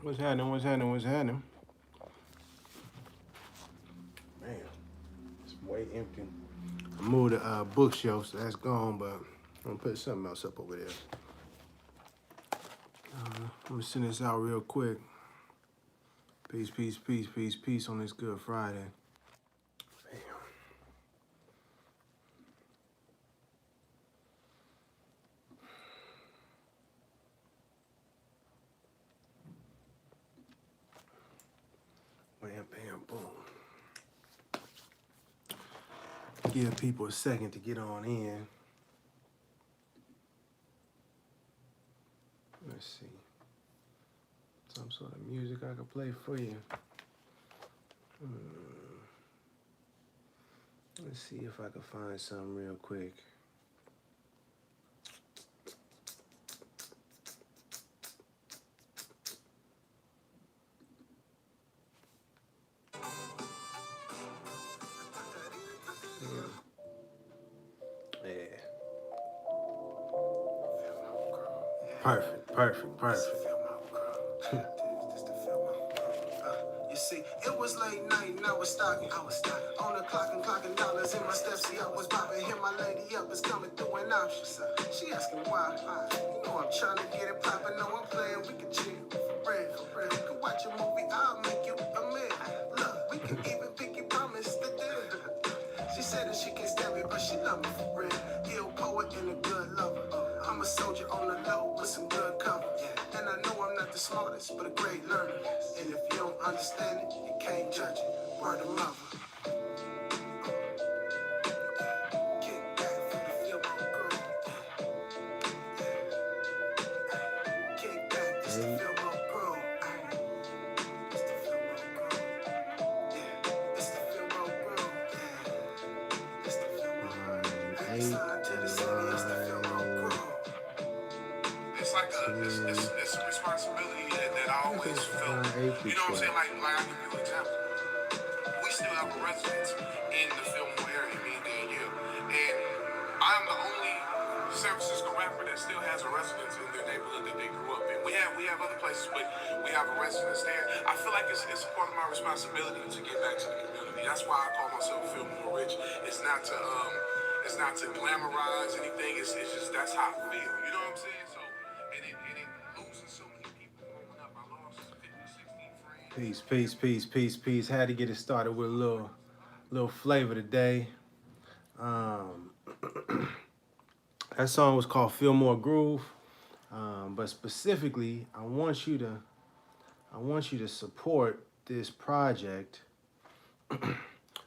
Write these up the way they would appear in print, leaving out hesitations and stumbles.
What's happening? What's happening? What's happening? Man, it's way empty. I moved the bookshelf, so that's gone, but I'm gonna put something else up over there. I'm gonna send this out real quick. Peace, peace, peace, peace, peace on this Good Friday. Bam, bam, boom. Give people a second to get on in. Let's see. Some sort of music I could play for you. Let's see if I can find something real quick. Yeah. Perfect, perfect, perfect. You see, it was late night and I was stocking. On the clock and clocking dollars in my steps. See, I was bopping. Hit my lady up, it's coming through an option. She asking why. You know I'm trying to get it poppin'. No, I'm playing. We can chill for real. You can watch a movie. I'll make you a meal. Look, we can even pick your promise the deal. She said that she can't stand me, but she love me for real. Ill poet and a good lover. I'm a soldier on the low with some good cover. And I know I'm not the smartest, but a great learner. And if you don't understand it, you can't judge it. Word of mother. Kick back for the feel my girl. Kick back, it's the feel my girl. It's the feel my girl. Yeah, it's the feel my girl. Yeah, it's the feel my girl. Sign to the city, it's the feel my girl. It's like it's a responsibility that I always felt. You know what I'm saying? Like I'll give you an example. We still have a residence in the Fillmore area, me and Danielle. And I'm the only San Francisco rapper that still has a residence in their neighborhood that they grew up in. We have other places, but we have a residence there. I feel like it's a part of my responsibility to get back to the community. That's why I call myself Fillmore Rich. It's not to glamorize anything. It's just that's how I feel. You know what I'm saying? So and it losing so many people growing up. I lost 50, 60 friends. Peace, peace, peace, peace, peace. Had to get it started with a little flavor today. Um, that song was called "Feel More Groove," but specifically, I want you to support this project.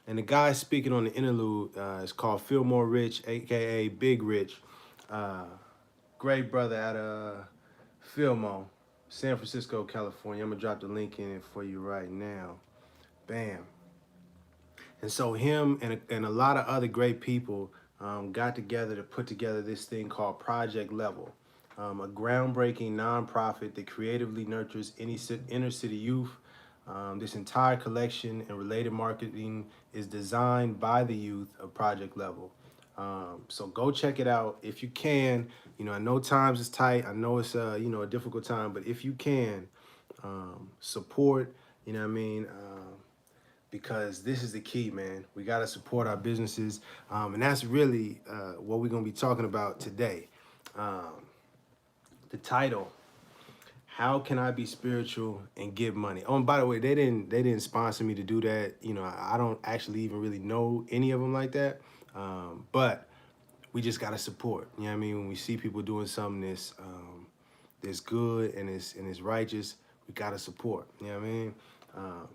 And the guy speaking on the interlude is called Feel More Rich, aka Big Rich. Uh, Great brother out of Fillmore, San Francisco, California. I'm gonna drop the link in it for you right now. Bam. And so him and a lot of other great people got together to put together this thing called Project Level, a groundbreaking nonprofit that creatively nurtures any inner city youth. This entire collection and related marketing is designed by the youth of Project Level. So go check it out if you can. I know times is tight. I know it's a difficult time, but if you can, support. You know what I mean? Because this is the key, man. We got to support our businesses. And that's really what we're going to be talking about today. Um, the title, How Can I Be Spiritual and Give Money? Oh, and by the way, they didn't sponsor me to do that. I don't actually even really know any of them like that. But we just got to support. You know what I mean? When we see people doing something that's good and it's righteous, we got to support. You know what I mean? Um,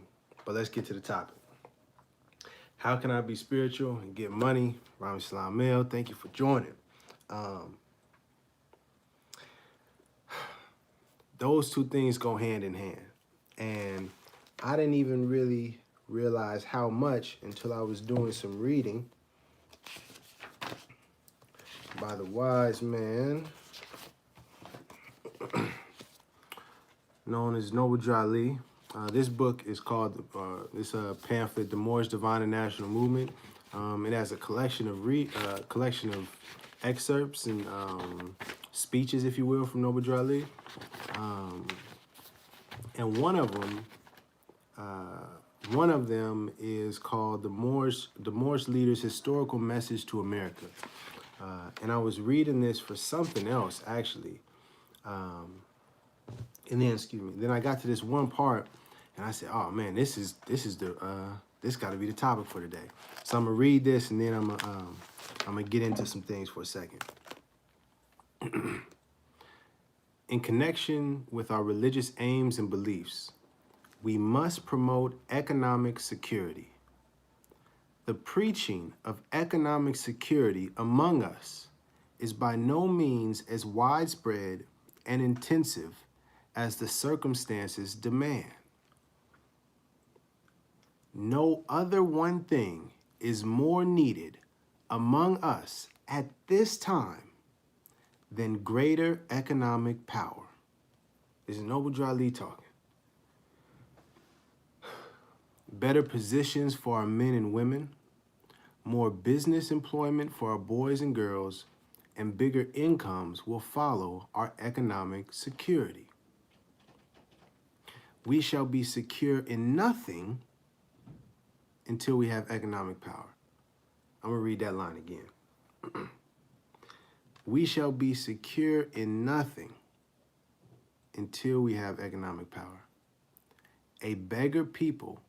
but let's get to the topic. How can I be spiritual and get money? Rami Mail, thank you for joining. Um, those two things go hand in hand. And I didn't even really realize how much until I was doing some reading by the wise man known as Noble Jali. This book is called, this pamphlet, The Moorish Divine and National Movement. It has a collection of excerpts and speeches, if you will, from Noble Jali. And one of them is called the Moorish Leader's Historical Message to America. And I was reading this for something else actually. And then, excuse me, then I got to this one part and I said, oh man, this got to be the topic for today. So I'm gonna read this and then I'm gonna get into some things for a second. In connection with our religious aims and beliefs, we must promote economic security. The preaching of economic security among us is by no means as widespread and intensive as the circumstances demand. No other one thing is more needed among us at this time than greater economic power. This is Noble Drew Ali talking. Better positions for our men and women, more business employment for our boys and girls, and bigger incomes will follow our economic security. We shall be secure in nothing until we have economic power. I'm going to read that line again. We shall be secure in nothing until we have economic power. A beggar people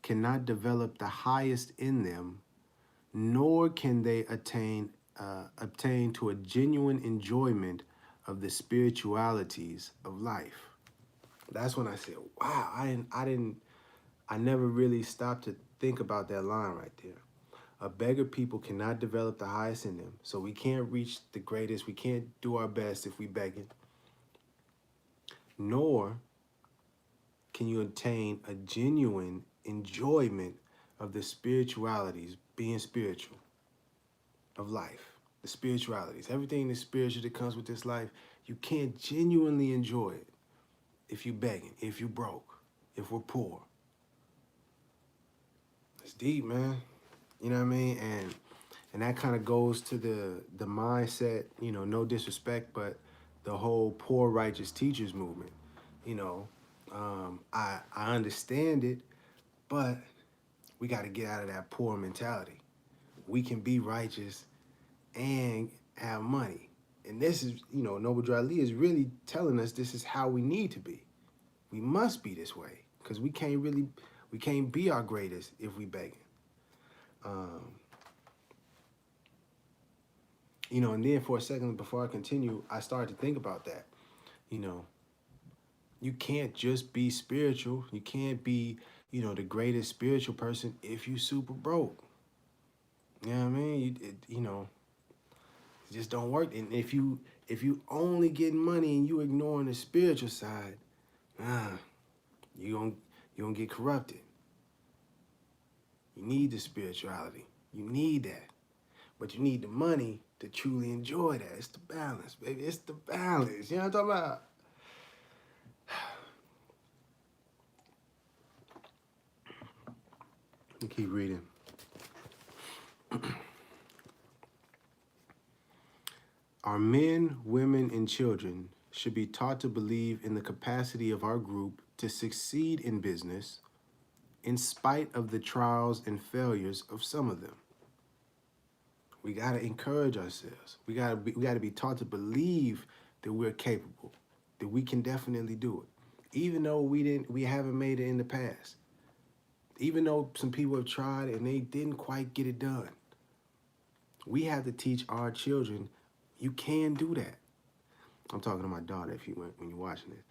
cannot develop the highest in them, nor can they obtain to a genuine enjoyment of the spiritualities of life. That's when I said, wow, I never really stopped to think about that line right there. A beggar people cannot develop the highest in them. So we can't reach the greatest. We can't do our best if we begging. Nor can you attain a genuine enjoyment of the spiritualities, being spiritual, of life. The spiritualities, everything that's spiritual that comes with this life, you can't genuinely enjoy it if you begging, if you broke, if we're poor. It's deep, man. You know what I mean? And that kind of goes to the mindset, you know, no disrespect, but the whole poor righteous teachers movement. You know, I understand it, but we got to get out of that poor mentality. We can be righteous and have money. And this is, you know, Noble Drew Ali is really telling us this is how we need to be. We must be this way because we can't be our greatest if we begging. You know, and then for a second before I continue, I started to think about that. You know, you can't just be spiritual. You can't be, you know, the greatest spiritual person if you super broke. You know what I mean? You know, it just don't work. And if you only getting money and you ignoring the spiritual side, you gonna get corrupted. You need the spirituality. You need that. But you need the money to truly enjoy that. It's the balance, baby. It's the balance. You know what I'm talking about? Let me keep reading. Our men, women, and children should be taught to believe in the capacity of our group to succeed in business in spite of the trials and failures of some of them. We got to encourage ourselves. We got to be taught to believe that we're capable, that we can definitely do it, even though we haven't made it in the past. Even though some people have tried and they didn't quite get it done. We have to teach our children you can do that. I'm talking to my daughter when you're watching this.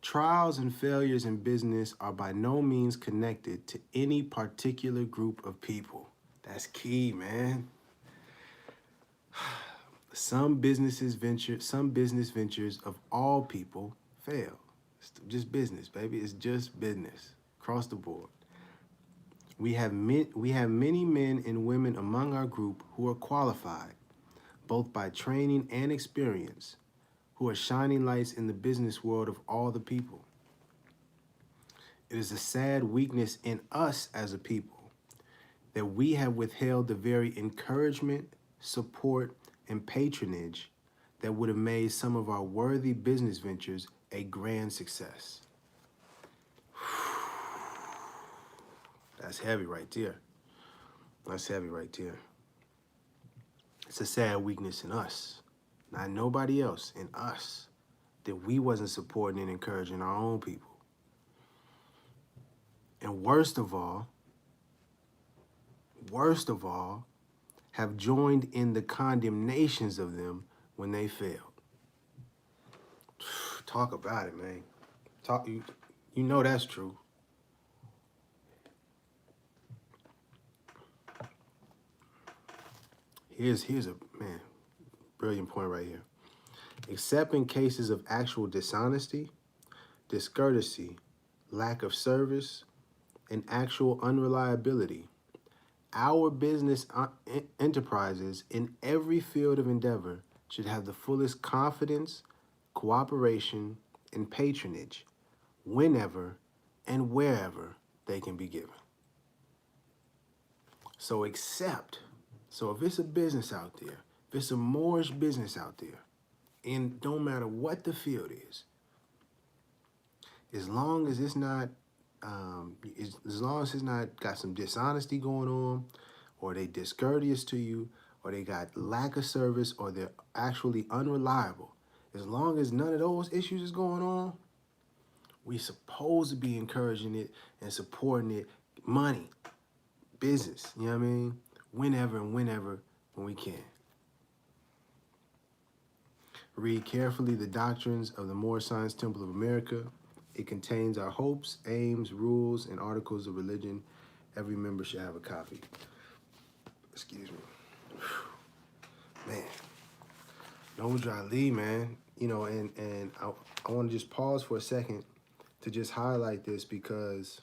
Trials and failures in business are by no means connected to any particular group of people. That's key, man. Some business ventures of all people fail. It's just business, baby. It's just business across the board. We have many men and women among our group who are qualified, both by training and experience, who are shining lights in the business world of all the people. It is a sad weakness in us as a people that we have withheld the very encouragement, support, and patronage that would have made some of our worthy business ventures a grand success. That's heavy right there. That's heavy right there. It's a sad weakness in us, not nobody else, in us, that we wasn't supporting and encouraging our own people. And worst of all, have joined in the condemnations of them when they failed. Talk about it, man. You know that's true. Here's a man, brilliant point right here. Except in cases of actual dishonesty, discourtesy, lack of service, and actual unreliability, our business enterprises in every field of endeavor should have the fullest confidence, cooperation, and patronage whenever and wherever they can be given. So if it's a business out there, if it's a Moorish business out there, and don't matter what the field is, as long as it's not got some dishonesty going on, or they discourteous to you, or they got lack of service, or they're actually unreliable, as long as none of those issues is going on, we supposed to be encouraging it and supporting it, money, business, you know what I mean? Whenever when we can. Read carefully the doctrines of the Moorish Science Temple of America. It contains our hopes, aims, rules, and articles of religion. Every member should have a copy. Excuse me. Man. Noble Ali, man. You know, and I want to just pause for a second to just highlight this, because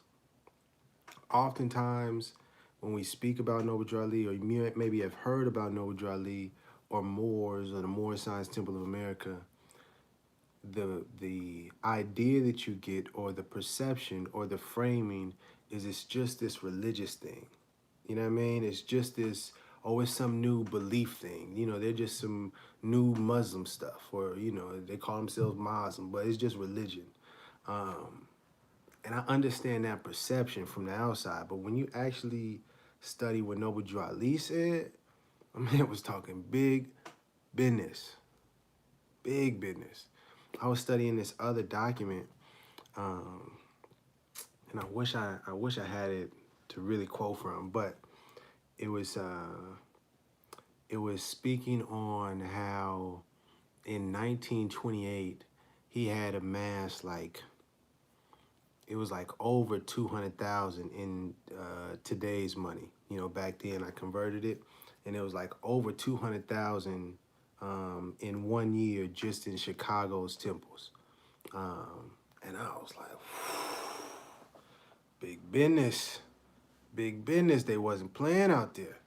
oftentimes when we speak about Noble Ali, or you maybe have heard about Noble Ali or Moors or the Moorish Science Temple of America, the idea that you get, or the perception or the framing, is it's just this religious thing. You know what I mean? It's just this, oh, it's some new belief thing. You know, they're just some new Muslim stuff, or, you know, they call themselves Muslim, but it's just religion. And I understand that perception from the outside, but when you actually study what Noble Drew Ali said, my man was talking big business. Big business. I was studying this other document, and I wish I had it to really quote from, but it was speaking on how in 1928 he had amassed it was like over 200,000 in today's money. You know, back then I converted it, and it was like over 200,000 in 1 year just in Chicago's temples. And I was like, big business. Big business. They wasn't playing out there.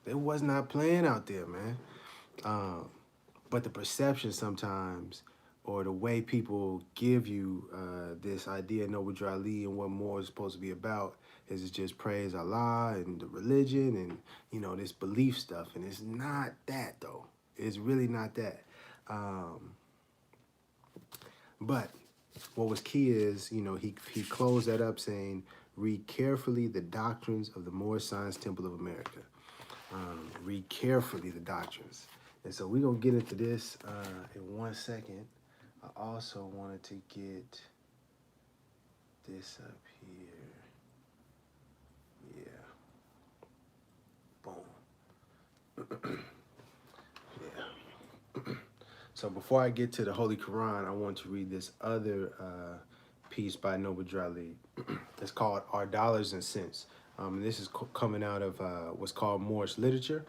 They was not playing out there, man. But the perception sometimes, or the way people give you this idea of Noble Drew Ali and what more is supposed to be about, is it's just praise Allah and the religion and, you know, this belief stuff. And it's not that, though. It's really not that. But what was key is, you know, he closed that up saying, read carefully the doctrines of the Moorish Science Temple of America. Read carefully the doctrines. And so we're going to get into this in 1 second. I also wanted to get this up here. Yeah. Boom. Yeah. So before I get to the Holy Quran, I want to read this other piece by Noble Drew Ali. It's called Our Dollars and Cents. This is coming out of what's called Moorish literature.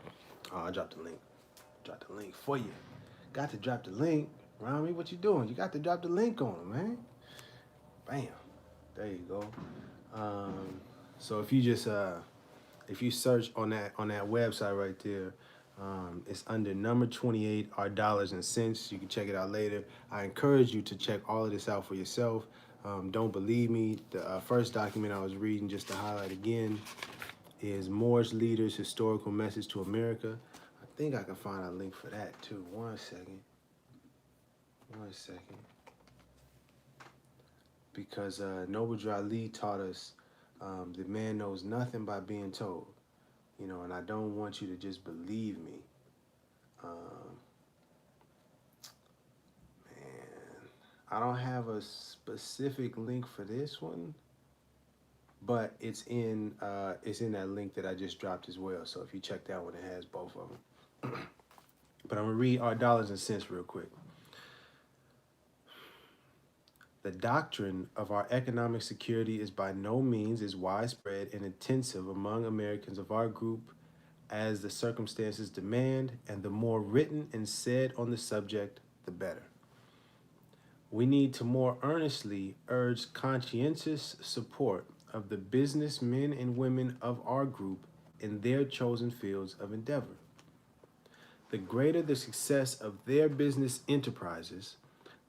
I dropped the link. Drop the link for you. Got to drop the link. Rami, what you doing? You got to drop the link on it, man. Bam. There you go. So if you just if you search on that website right there, it's under number 28, Our Dollars and Cents. You can check it out later. I encourage you to check all of this out for yourself. Don't believe me, the first document I was reading, just to highlight again, is Moorish Leaders' Historical Message to America. I think I can find a link for that too. 1 second. second. Because Noble Drew Ali taught us the man knows nothing by being told. You know, and I don't want you to just believe me. Man, I don't have a specific link for this one, but it's in that link that I just dropped as well. So if you check that one, it has both of them. But I'm gonna read our dollars and cents real quick. The doctrine of our economic security is by no means as widespread and intensive among Americans of our group as the circumstances demand, and the more written and said on the subject, the better. We need to more earnestly urge conscientious support of the businessmen and women of our group in their chosen fields of endeavor. The greater the success of their business enterprises,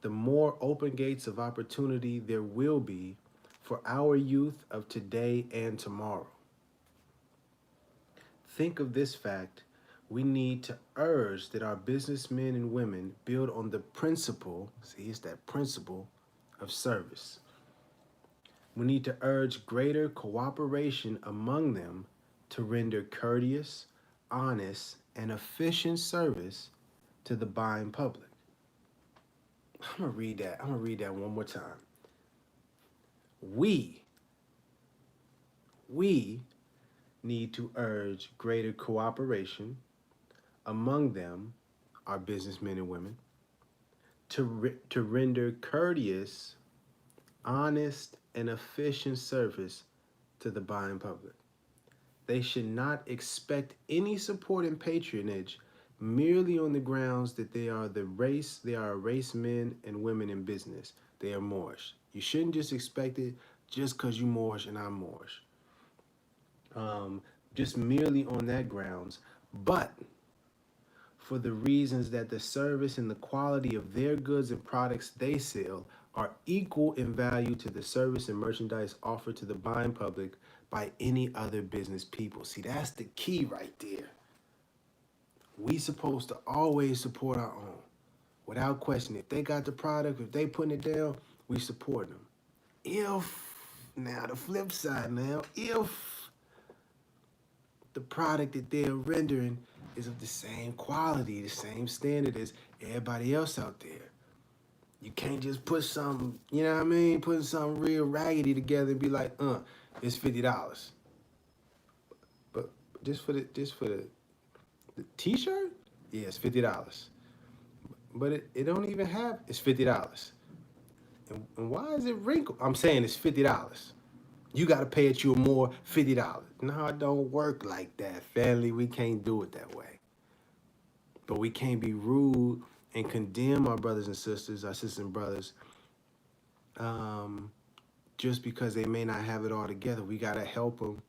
the more open gates of opportunity there will be for our youth of today and tomorrow. Think of this fact. We need to urge that our businessmen and women build on the principle, see, it's that principle of service. We need to urge greater cooperation among them to render courteous, honest, and efficient service to the buying public. I'm gonna read that one more time. We need to urge greater cooperation among them, our businessmen and women, to render courteous, honest, and efficient service to the buying public. They should not expect any support and patronage merely on the grounds that they are a race men and women in business. They are Moorish. You shouldn't just expect it just because you're Moorish and I'm Moorish. Just merely on that grounds, but for the reasons that the service and the quality of their goods and products they sell are equal in value to the service and merchandise offered to the buying public by any other business people. See, that's the key right there. We supposed to always support our own, without question. If they got the product, if they putting it down, we support them. Now the flip side now, if the product that they're rendering is of the same quality, the same standard as everybody else out there. You can't just put something, you know what I mean? Putting something real raggedy together and be like, it's $50. But just for the t-shirt, yeah, it's $50. But it don't even have, it's $50. And why is it wrinkled? I'm saying it's $50. You got to pay it you more, $50. No, it don't work like that, family. We can't do it that way. But we can't be rude and condemn our brothers and sisters, our sisters and brothers, just because they may not have it all together. We got to help them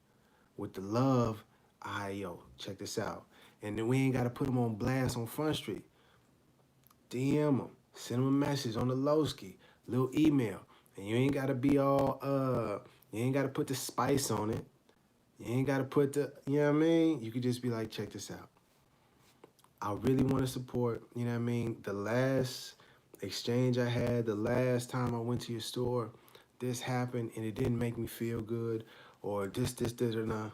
with the love. Yo, check this out. And then we ain't got to put them on blast on Front Street. DM them. Send them a message on the Lowski. Little email. And you ain't got to be all, you ain't got to put the spice on it. You ain't got to put the, you know what I mean? You could just be like, check this out. I really want to support, you know what I mean? The last exchange I had, the last time I went to your store, this happened and it didn't make me feel good, or this, or nah.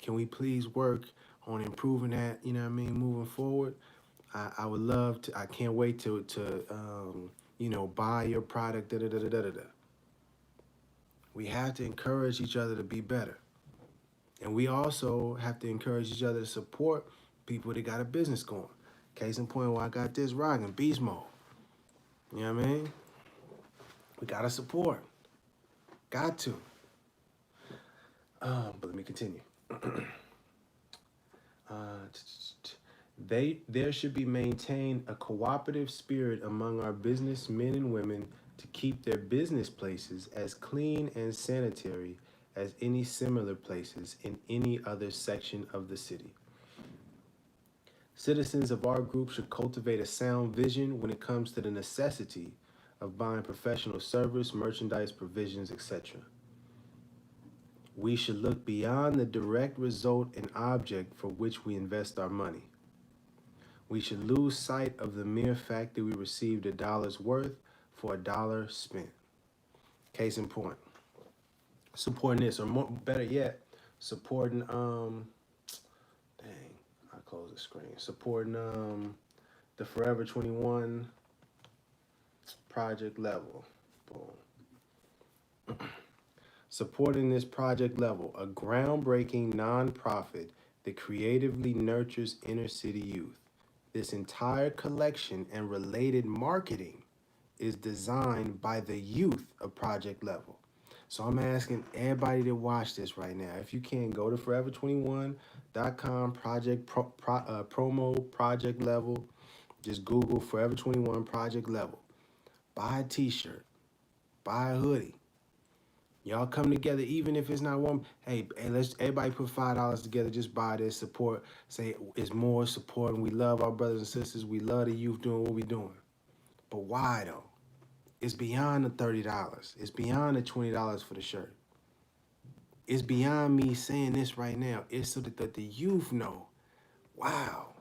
Can we please work on improving that, you know what I mean, moving forward? I would love to, I can't wait to you know, buy your product, da-da-da-da-da-da. We have to encourage each other to be better. And we also have to encourage each other to support people that got a business going. Case in point, where I got this rocking, beast mode. You know what I mean? We got to support. Got to. But let me continue. There should be maintained a cooperative spirit among our businessmen and women to keep their business places as clean and sanitary as any similar places in any other section of the city. Citizens of our group should cultivate a sound vision when it comes to the necessity of buying professional service, merchandise, provisions, etc. We should look beyond the direct result and object for which we invest our money. We should lose sight of the mere fact that we received a dollar's worth for a dollar spent. Case in point, supporting this, or more, better yet, supporting dang, I closed the screen. Supporting the Forever 21 project level. Boom. Supporting this project level, a groundbreaking nonprofit that creatively nurtures inner city youth. This entire collection and related marketing is designed by the youth of Project Level. So I'm asking everybody to watch this right now. If you can, go to forever21.com promo Project Level. Just Google Forever 21 Project Level. Buy a t-shirt, buy a hoodie. Y'all come together, even if it's not one. Hey, let's everybody put $5 together. Just buy this, support. Say it's more support, and we love our brothers and sisters. We love the youth doing what we doing. But why though? It's beyond the $30. It's beyond the $20 for the shirt. It's beyond me saying this right now. It's so that the youth know, wow,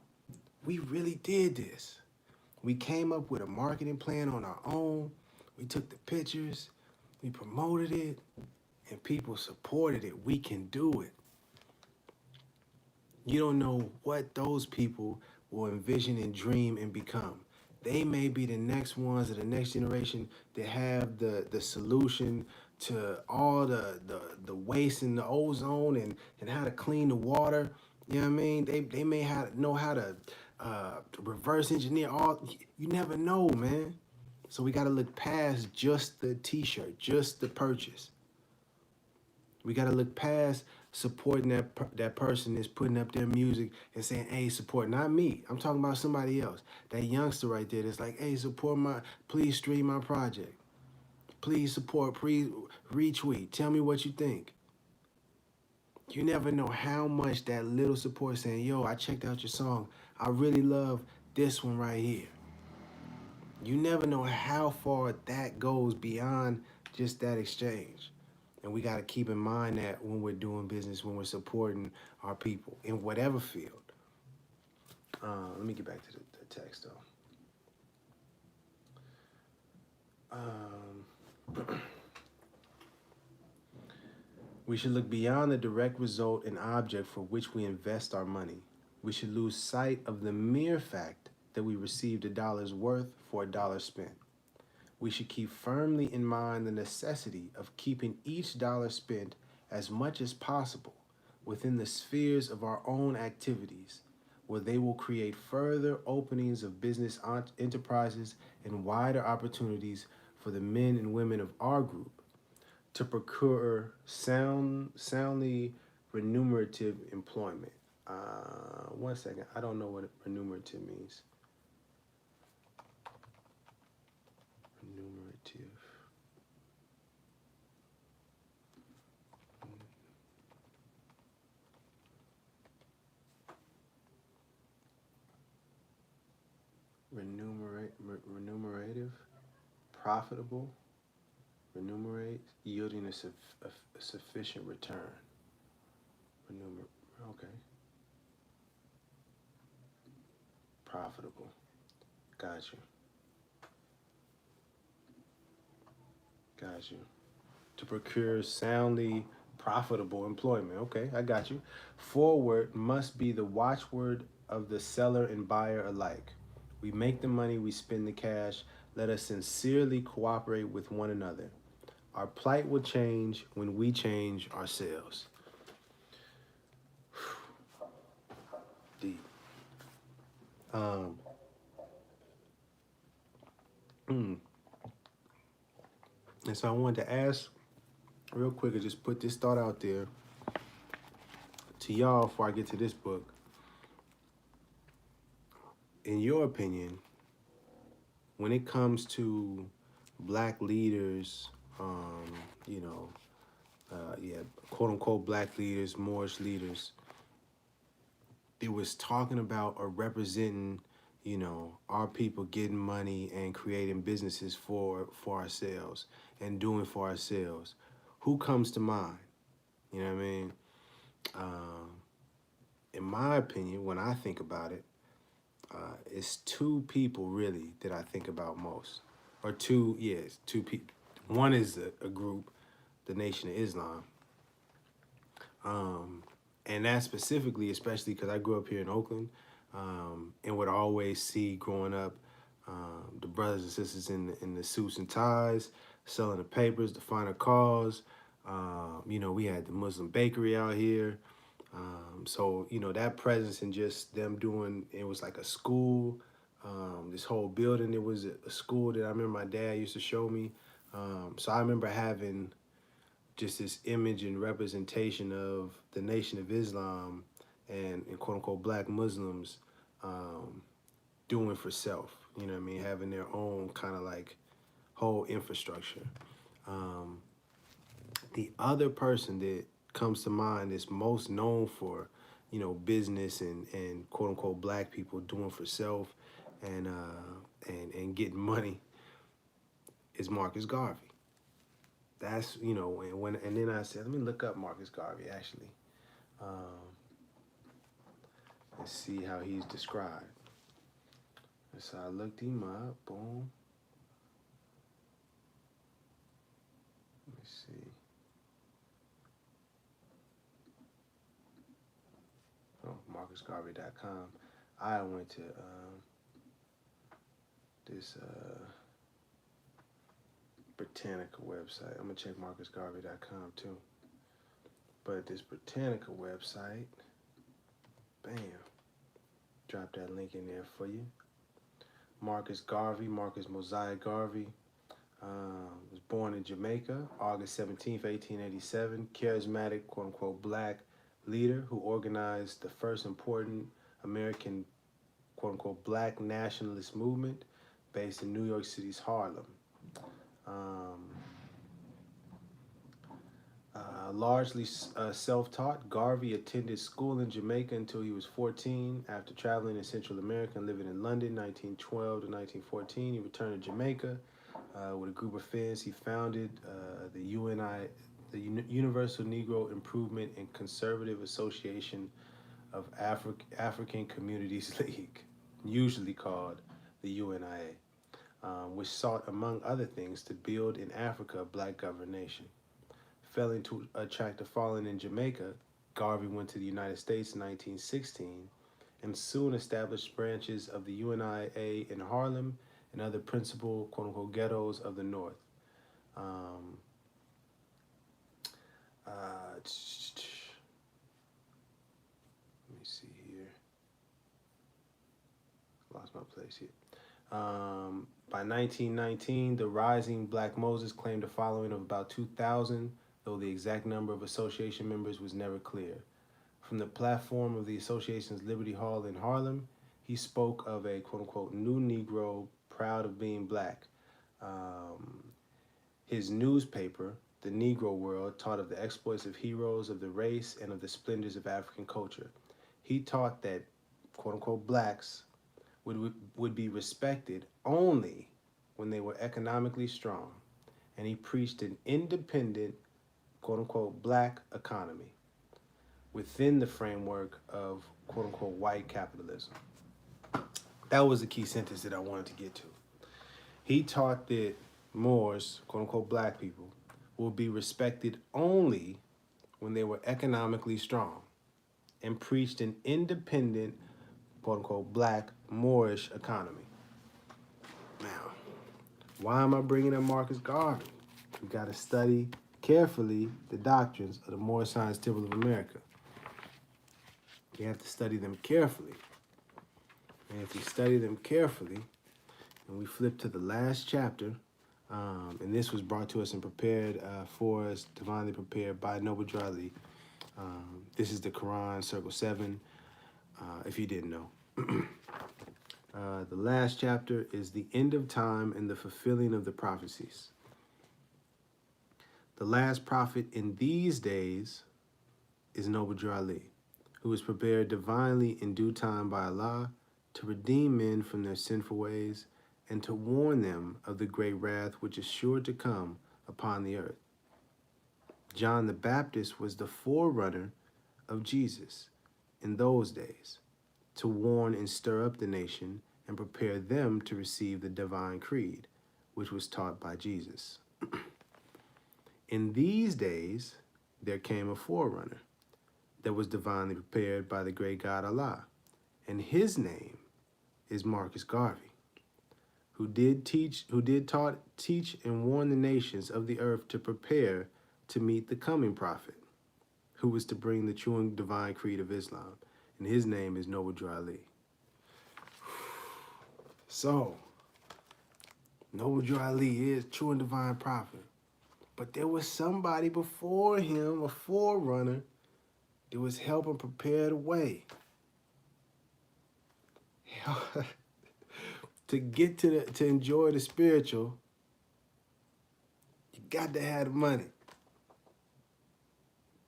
we really did this. We came up with a marketing plan on our own. We took the pictures, we promoted it, and people supported it. We can do it. You don't know what those people will envision and dream and become. They may be the next ones of the next generation that have the solution to all the waste in the ozone and how to clean the water. You know what I mean? They may know how to reverse engineer all. You never know, man. So we got to look past just the t-shirt, just the purchase. We got to look past supporting that person that's putting up their music and saying, hey, support, not me. I'm talking about somebody else. That youngster right there that's like, hey, please stream my project. Please support, please retweet. Tell me what you think. You never know how much that little support saying, yo, I checked out your song. I really love this one right here. You never know how far that goes beyond just that exchange. And we got to keep in mind that when we're doing business, when we're supporting our people in whatever field. Let me get back to the text, though. We should look beyond the direct result and object for which we invest our money. We should lose sight of the mere fact that we received a dollar's worth for a dollar spent. We should keep firmly in mind the necessity of keeping each dollar spent as much as possible within the spheres of our own activities, where they will create further openings of business enterprises and wider opportunities for the men and women of our group to procure soundly remunerative employment. 1 second, I don't know what remunerative means. Remunerative. Remunerative, profitable, remunerate, yielding a sufficient return. Okay. Profitable. Got you. Got you. To procure soundly profitable employment. Okay, I got you. Forward must be the watchword of the seller and buyer alike. We make the money, we spend the cash. Let us sincerely cooperate with one another. Our plight will change when we change ourselves. Deep. And so I wanted to ask real quick, and just put this thought out there to y'all before I get to this book. In your opinion, when it comes to black leaders, quote unquote black leaders, Moorish leaders, it was talking about or representing, our people getting money and creating businesses for ourselves and doing for ourselves. Who comes to mind? You know what I mean? In my opinion, when I think about it, it's two people really that I think about most, or two. Yes, two people. One is a group, the Nation of Islam, um, and that specifically, especially because I grew up here in Oakland, and would always see growing up the brothers and sisters in the suits and ties, selling the papers, the finer cause. We had the Muslim bakery out here. So that presence and just them doing it was like a school. This whole building, it was a school that I remember my dad used to show me. So I remember having just this image and representation of the Nation of Islam and quote unquote black Muslims um, doing for self. You know what I mean? Having their own kind of like whole infrastructure. Um, the other person that comes to mind is most known for, business and quote unquote black people doing for self and getting money is Marcus Garvey. That's and then I said, let me look up Marcus Garvey actually, um, and see how he's described. And so I looked him up. Boom. Let me see. Oh, MarcusGarvey.com. I went to this Britannica website. I'm gonna check MarcusGarvey.com too. But this Britannica website, bam, drop that link in there for you. Marcus Garvey, Marcus Mosiah Garvey, was born in Jamaica, August 17th, 1887. Charismatic, quote unquote, black leader who organized the first important American, quote unquote, black nationalist movement based in New York City's Harlem. Largely self-taught, Garvey attended school in Jamaica until he was 14. After traveling in Central America and living in London, 1912 to 1914, he returned to Jamaica with a group of friends. He founded the Universal Negro Improvement and Conservative Association of African Communities League, usually called the UNIA, which sought, among other things, to build in Africa a black governed nation. Failing to attract a following in Jamaica, Garvey went to the United States in 1916 and soon established branches of the UNIA in Harlem and other principal quote-unquote ghettos of the North. Um, let me see here. Lost my place here. By 1919, the rising Black Moses claimed a following of about 2,000, though the exact number of association members was never clear. From the platform of the association's Liberty Hall in Harlem, he spoke of a quote-unquote new Negro proud of being black. His newspaper, The Negro World, taught of the exploits of heroes of the race and of the splendors of African culture. He taught that quote-unquote blacks would be respected only when they were economically strong, and he preached an independent, quote-unquote, black economy within the framework of, quote-unquote, white capitalism. That was the key sentence that I wanted to get to. He taught that Moors, quote-unquote, black people, would be respected only when they were economically strong, and preached an independent, quote-unquote, black Moorish economy. Now, why am I bringing up Marcus Garvey? We got to study carefully the doctrines of the Moorish Science Temple of America. You have to study them carefully. And if we study them carefully, and we flip to the last chapter, and this was brought to us and prepared for us, divinely prepared by Noble Drali. This is the Quran, Circle 7, if you didn't know. The last chapter is the end of time and the fulfilling of the prophecies. The last prophet in these days is Noble Drali, who was prepared divinely in due time by Allah to redeem men from their sinful ways and to warn them of the great wrath which is sure to come upon the earth. John the Baptist was the forerunner of Jesus in those days, to warn and stir up the nation and prepare them to receive the divine creed, which was taught by Jesus. In these days, there came a forerunner that was divinely prepared by the great God Allah, and his name is Marcus Garvey, who did teach and warn the nations of the earth to prepare to meet the coming prophet, who was to bring the true and divine creed of Islam, and his name is Noble Drew Ali. So, Noble Drew Ali is true and divine prophet, but there was somebody before him, a forerunner, that was helping prepare the way. To get to enjoy the spiritual, you got to have the money.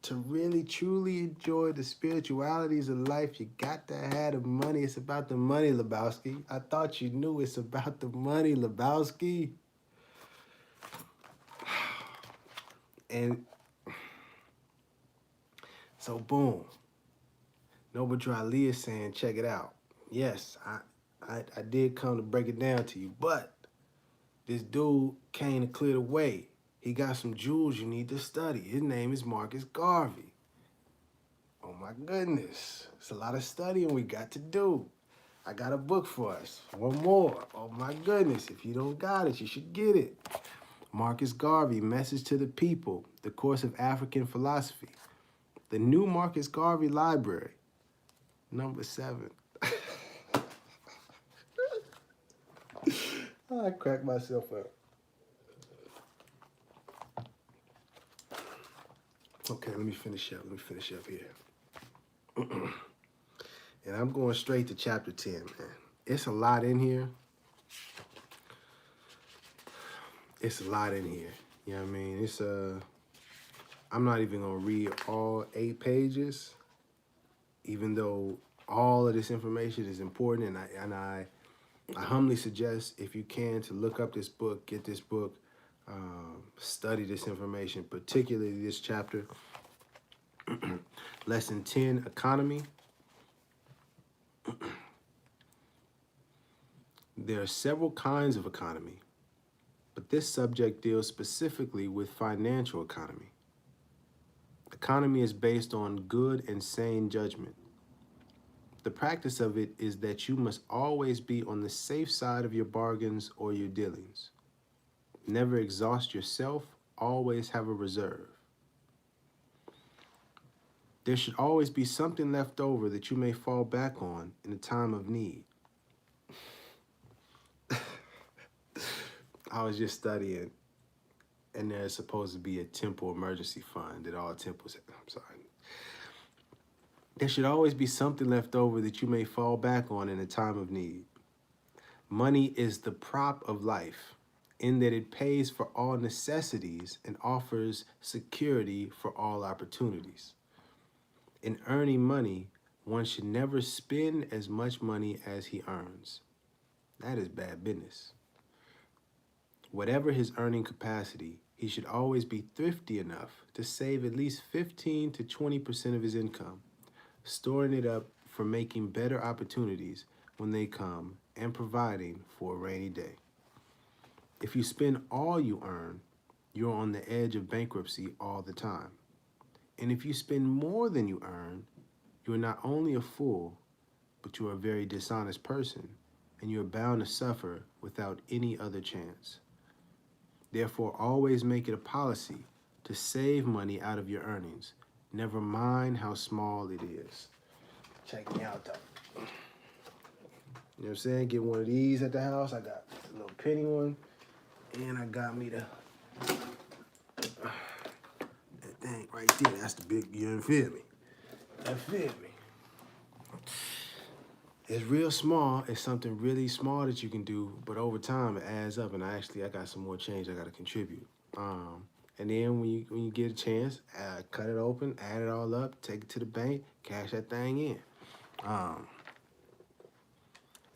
To really truly enjoy the spiritualities of life, you got to have the money. It's about the money, Lebowski. I thought you knew it's about the money, Lebowski. And so, boom. Noble Drew Ali is saying, check it out. Yes, I did come to break it down to you, but this dude came to clear the way. He got some jewels you need to study. His name is Marcus Garvey. Oh my goodness. It's a lot of studying we got to do. I got a book for us. One more. Oh my goodness. If you don't got it, you should get it. Marcus Garvey, Message to the People, The Course of African Philosophy. The New Marcus Garvey Library, number 7. I cracked myself up. Okay, let me finish up here. And I'm going straight to chapter 10, man. It's a lot in here. You know what I mean? I'm not even gonna read all 8 pages, even though all of this information is important, and I humbly suggest, if you can, to look up this book, get this book, study this information, particularly this chapter. Lesson 10, Economy. There are several kinds of economy, but this subject deals specifically with financial economy. Economy is based on good and sane judgment. The practice of it is that you must always be on the safe side of your bargains or your dealings. Never exhaust yourself, always have a reserve. There should always be something left over that you may fall back on in a time of need. I was just studying, and there's supposed to be a temple emergency fund that all temples have. I'm sorry. There should always be something left over that you may fall back on in a time of need. Money is the prop of life, in that it pays for all necessities and offers security for all opportunities. In earning money, one should never spend as much money as he earns. That is bad business. Whatever his earning capacity, he should always be thrifty enough to save at least 15 to 20% of his income, storing it up for making better opportunities when they come and providing for a rainy day. If you spend all you earn, you're on the edge of bankruptcy all the time. And if you spend more than you earn, you're not only a fool, but you're a very dishonest person, and you're bound to suffer without any other chance. Therefore, always make it a policy to save money out of your earnings, never mind how small it is. Check me out, though. You know what I'm saying? Get one of these at the house. I got a little penny one, and I got me that thing right there. That's the big, you feel me? That feel me? It's real small. It's something really small that you can do, but over time it adds up. And I got some more change I got to contribute. And then when you get a chance, cut it open, add it all up, take it to the bank, cash that thing in.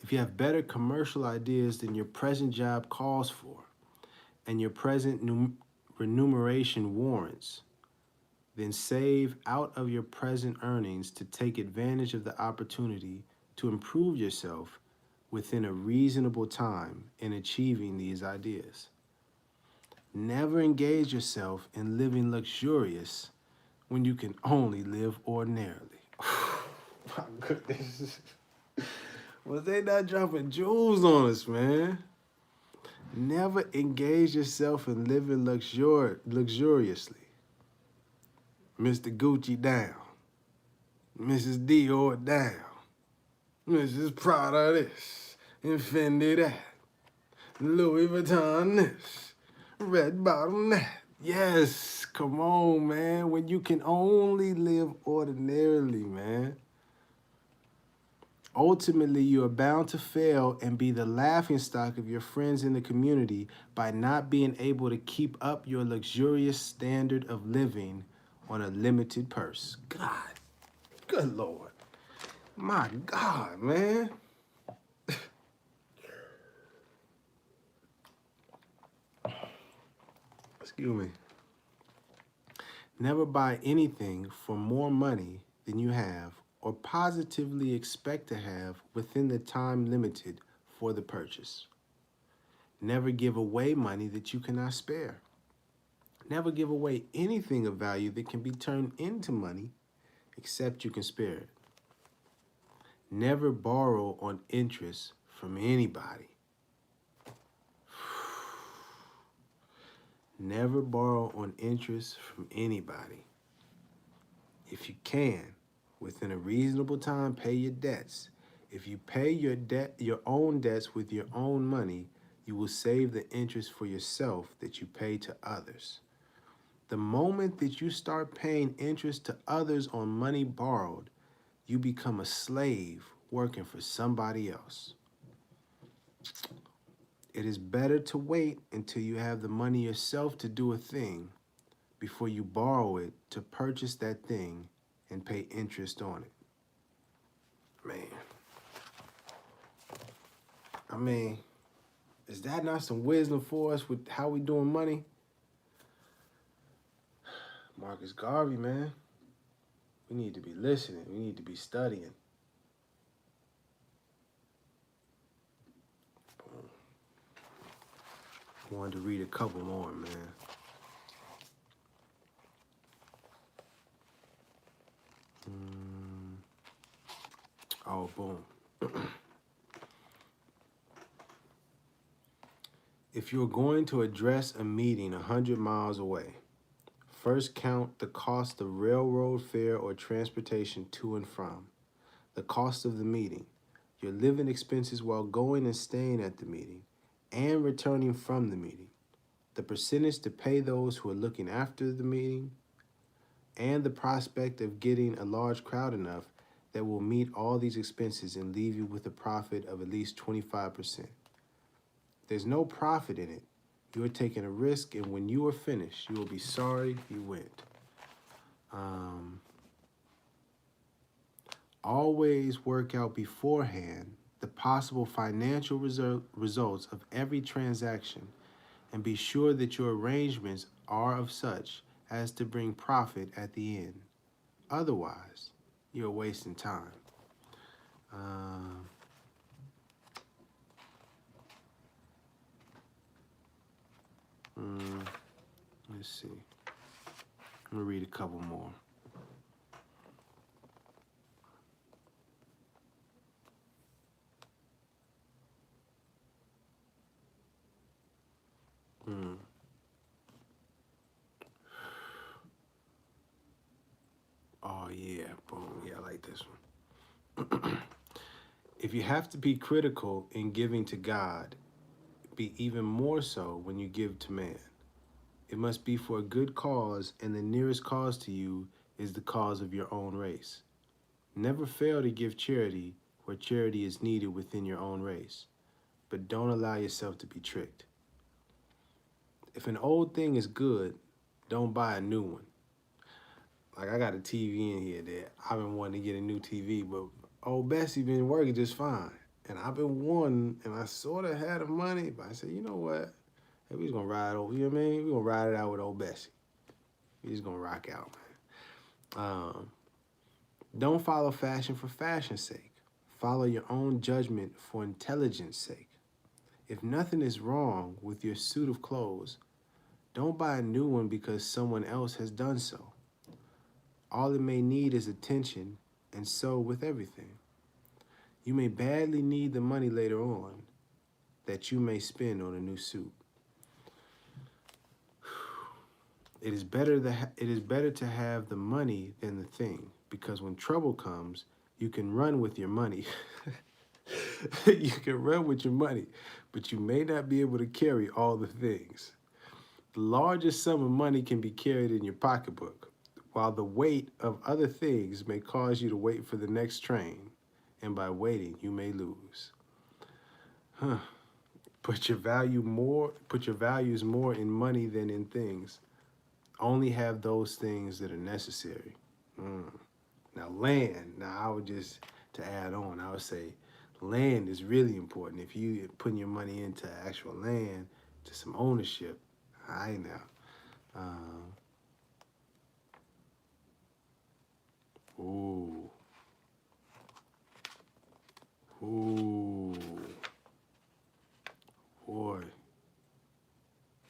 If you have better commercial ideas than your present job calls for, and your present remuneration warrants, then save out of your present earnings to take advantage of the opportunity to improve yourself within a reasonable time in achieving these ideas. Never engage yourself in living luxurious when you can only live ordinarily. My goodness. Was they not dropping jewels on us, man? Never engage yourself in living luxuriously. Mr. Gucci down. Mrs. Dior down. Mrs. Prada this. Fendi that. Louis Vuitton this. Red bottom that. Yes, come on, man. When you can only live ordinarily, man. Ultimately, you are bound to fail and be the laughingstock of your friends in the community by not being able to keep up your luxurious standard of living on a limited purse. God, good Lord. My God, man. Excuse me. Never buy anything for more money than you have or positively expect to have within the time limited for the purchase. Never give away money that you cannot spare. Never give away anything of value that can be turned into money except you can spare it. Never borrow on interest from anybody. Never borrow on interest from anybody. If you can, within a reasonable time, pay your debts. If you pay your own debts with your own money, you will save the interest for yourself that you pay to others. The moment that you start paying interest to others on money borrowed, you become a slave working for somebody else. It is better to wait until you have the money yourself to do a thing before you borrow it to purchase that thing and pay interest on it. Man. I mean, is that not some wisdom for us with how we doing money? Marcus Garvey, man. We need to be listening. We need to be studying. Boom. Wanted to read a couple more, man. Oh, boom. If you're going to address a meeting 100 miles away, first count the cost of railroad fare or transportation to and from, the cost of the meeting, your living expenses while going and staying at the meeting, and returning from the meeting, the percentage to pay those who are looking after the meeting, and the prospect of getting a large crowd enough that will meet all these expenses and leave you with a profit of at least 25%. There's no profit in it. You are taking a risk, and when you are finished, you will be sorry you went. Always work out beforehand the possible financial results of every transaction, and be sure that your arrangements are of such as to bring profit at the end. Otherwise, you're wasting time. Let's see. I'm going to read a couple more. Oh, yeah. Boom. Yeah, I like this one. If you have to be critical in giving to God, be even more so when you give to man. It must be for a good cause, and the nearest cause to you is the cause of your own race. Never fail to give charity where charity is needed within your own race, but don't allow yourself to be tricked. If an old thing is good, don't buy a new one. Like, I got a TV in here that I've been wanting to get a new TV, but old Bessie been working just fine. And I've been wanting, and I sort of had the money, but I said, you know what? Hey, we just gonna ride over, you know what I mean? We gonna ride it out with old Bessie. We just gonna rock out, man. Don't follow fashion for fashion's sake. Follow your own judgment for intelligence sake. If nothing is wrong with your suit of clothes, don't buy a new one because someone else has done so. All it may need is attention, and so with everything. You may badly need the money later on that you may spend on a new suit. It is better to have the money than the thing, because when trouble comes, you can run with your money. You can run with your money, but you may not be able to carry all the things. The largest sum of money can be carried in your pocketbook, while the weight of other things may cause you to wait for the next train, and by waiting, you may lose. Huh. Put your values more in money than in things. Only have those things that are necessary. Now land, I would just, to add on, I would say land is really important. If you putting your money into actual land, to some ownership, I know. Ooh. Ooh. Boy.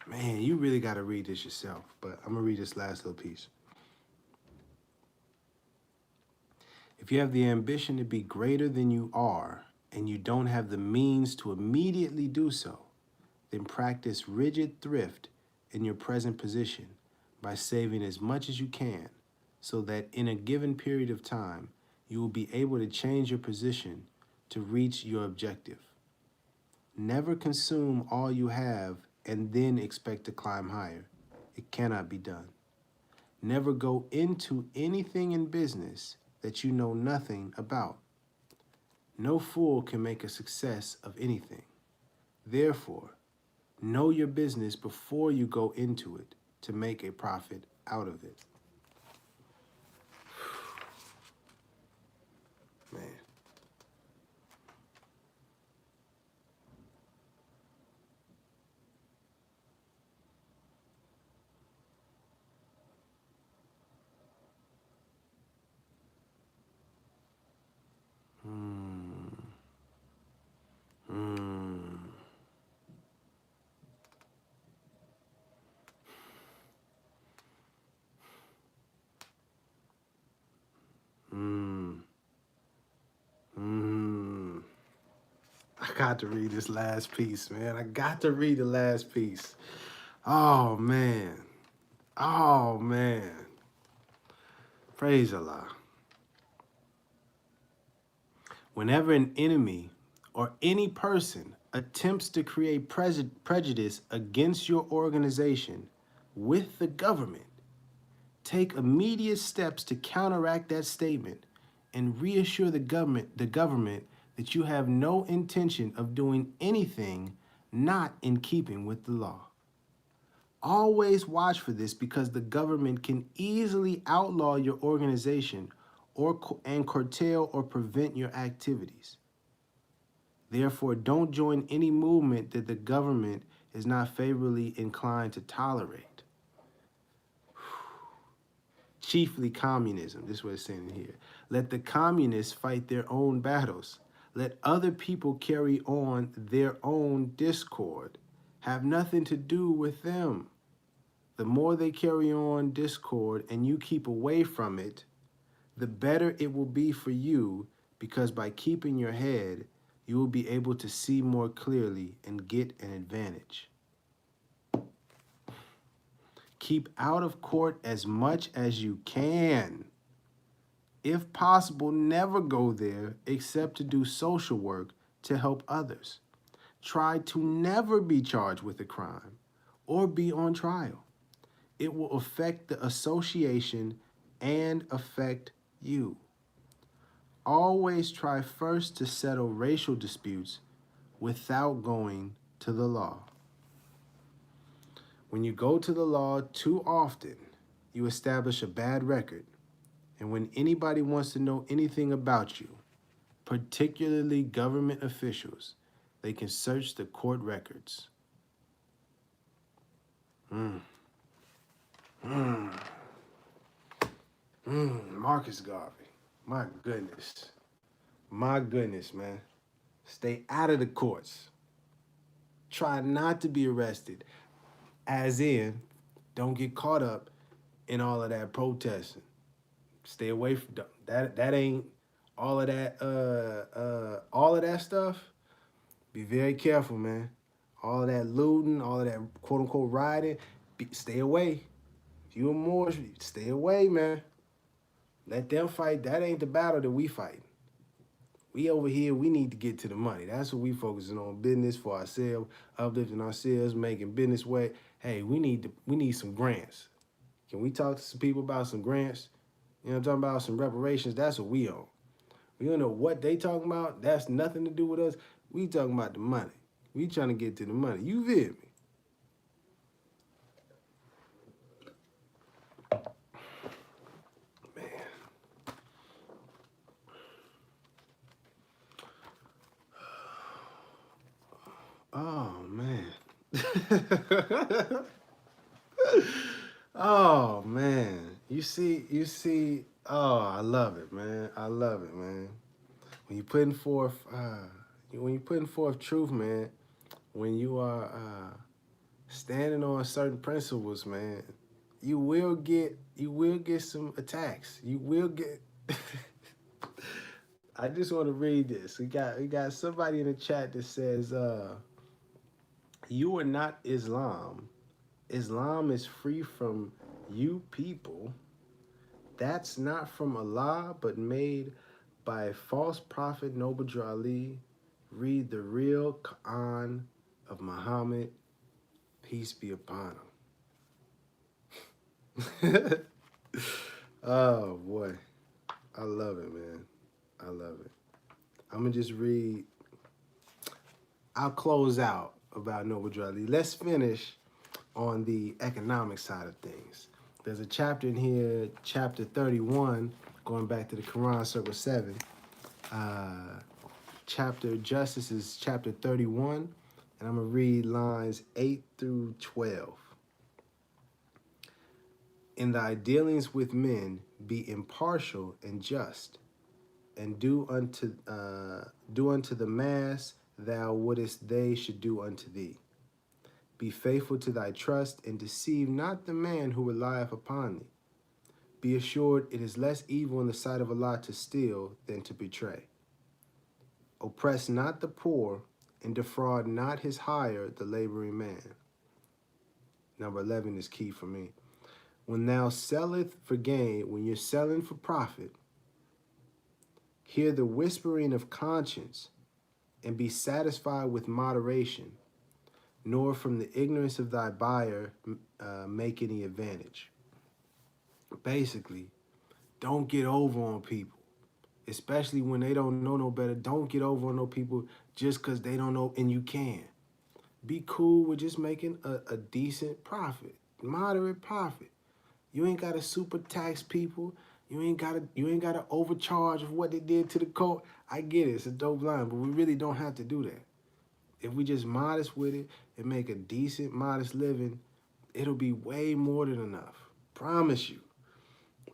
Man, you really got to read this yourself, but I'm going to read this last little piece. If you have the ambition to be greater than you are, and you don't have the means to immediately do so, then practice rigid thrift in your present position by saving as much as you can, so that in a given period of time, you will be able to change your position to reach your objective. Never consume all you have and then expect to climb higher. It cannot be done. Never go into anything in business that you know nothing about. No fool can make a success of anything. Therefore, know your business before you go into it to make a profit out of it. Man. I got to read this last piece, man. I got to read the last piece. Oh, man. Oh, man. Praise Allah. Whenever an enemy or any person attempts to create prejudice against your organization with the government, take immediate steps to counteract that statement and reassure the government that you have no intention of doing anything not in keeping with the law. Always watch for this, because the government can easily outlaw your organization and curtail or prevent your activities. Therefore, don't join any movement that the government is not favorably inclined to tolerate. Chiefly communism, this is what it's saying here. Let the communists fight their own battles. Let other people carry on their own discord. Have nothing to do with them. The more they carry on discord and you keep away from it, the better it will be for you, because by keeping your head, you will be able to see more clearly and get an advantage. Keep out of court as much as you can. If possible, never go there except to do social work to help others. Try to never be charged with a crime or be on trial. It will affect the association and affect you. Always try first to settle racial disputes without going to the law. When you go to the law too often, you establish a bad record. And when anybody wants to know anything about you, particularly government officials, they can search the court records. Marcus Garvey. My goodness. My goodness, man. Stay out of the courts. Try not to be arrested. As in, don't get caught up in all of that protesting. Stay away from that. That ain't all of that. All of that stuff. Be very careful, man. All of that looting, all of that quote unquote rioting. Stay away. If you and more, stay away, man. Let them fight. That ain't the battle that we fight. We over here, we need to get to the money. That's what we focusing on. Business for ourselves, uplifting ourselves, making business way. Hey, we need some grants. Can we talk to some people about some grants? You know what I'm talking about? Some reparations. That's what we on. We don't know what they talking about. That's nothing to do with us. We talking about the money. We trying to get to the money. You feel me? Man. Oh man. Oh man. Oh, I love it, man. I love it, man. When you putting forth truth, man, when you are standing on certain principles, man, you will get some attacks. You will get I just want to read this. We got somebody in the chat that says, you are not Islam. Islam is free from you people. That's not from Allah, but made by a false prophet, Noble Ali. Read the real Quran of Muhammad, peace be upon him. Oh boy, I love it, man. I love it. I'm gonna just read. I'll close out about Noble Ali. Let's finish on the economic side of things. There's a chapter in here, chapter 31, going back to the Quran, circle 7. Chapter Justice is chapter 31, and I'm going to read lines 8 through 12. In thy dealings with men, be impartial and just, and do unto the mass thou wouldest they should do unto thee. Be faithful to thy trust, and deceive not the man who relieth upon thee. Be assured it is less evil in the sight of Allah to steal than to betray. Oppress not the poor, and defraud not his hire, the laboring man. Number 11 is key for me. When thou selleth for gain, when you're selling for profit, hear the whispering of conscience, and be satisfied with moderation, nor from the ignorance of thy buyer make any advantage. Basically, don't get over on people, especially when they don't know no better. Don't get over on no people just because they don't know, and you can. Be cool with just making a decent profit, moderate profit. You ain't got to super tax people. You ain't gotta overcharge of what they did to the court. I get it, it's a dope line, but we really don't have to do that. If we just modest with it and make a decent, modest living, it'll be way more than enough. Promise you.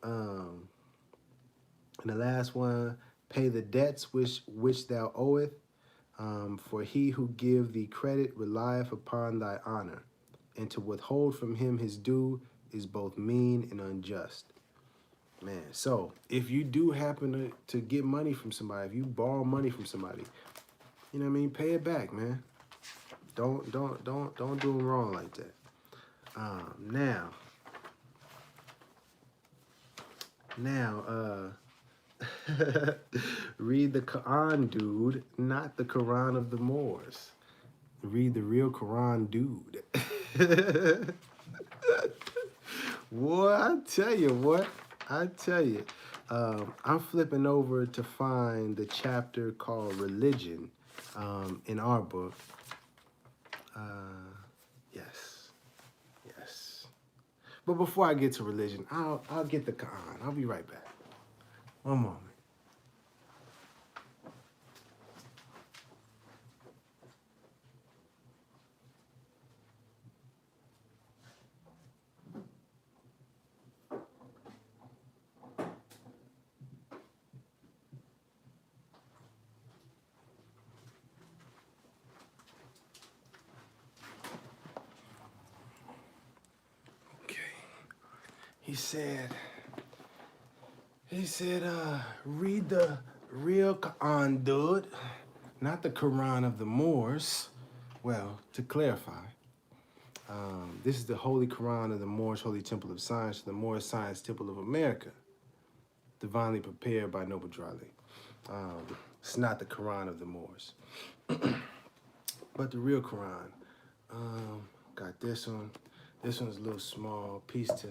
And the last one, pay the debts which thou owest, for he who give thee credit relieth upon thy honor, and to withhold from him his due is both mean and unjust. Man, so if you do happen to get money from somebody, if you borrow money from somebody, you know what I mean, pay it back, man. Don't do them wrong like that. Now, read the Quran, dude, not the Quran of the Moors. Read the real Quran, dude. Boy, I tell you what. I'm flipping over to find the chapter called Religion in our book. Yes. But before I get to religion, I'll get the Quran. I'll be right back. One moment. he said, read the real Quran, dude, not the Quran of the Moors. Well, to clarify, this is the Holy Quran of the Moorish Holy Temple of Science, the Moorish Science Temple of America, divinely prepared by Noble Drew Ali. It's not the Quran of the Moors, but the real Quran. Got this one. This one's a little small. Piece to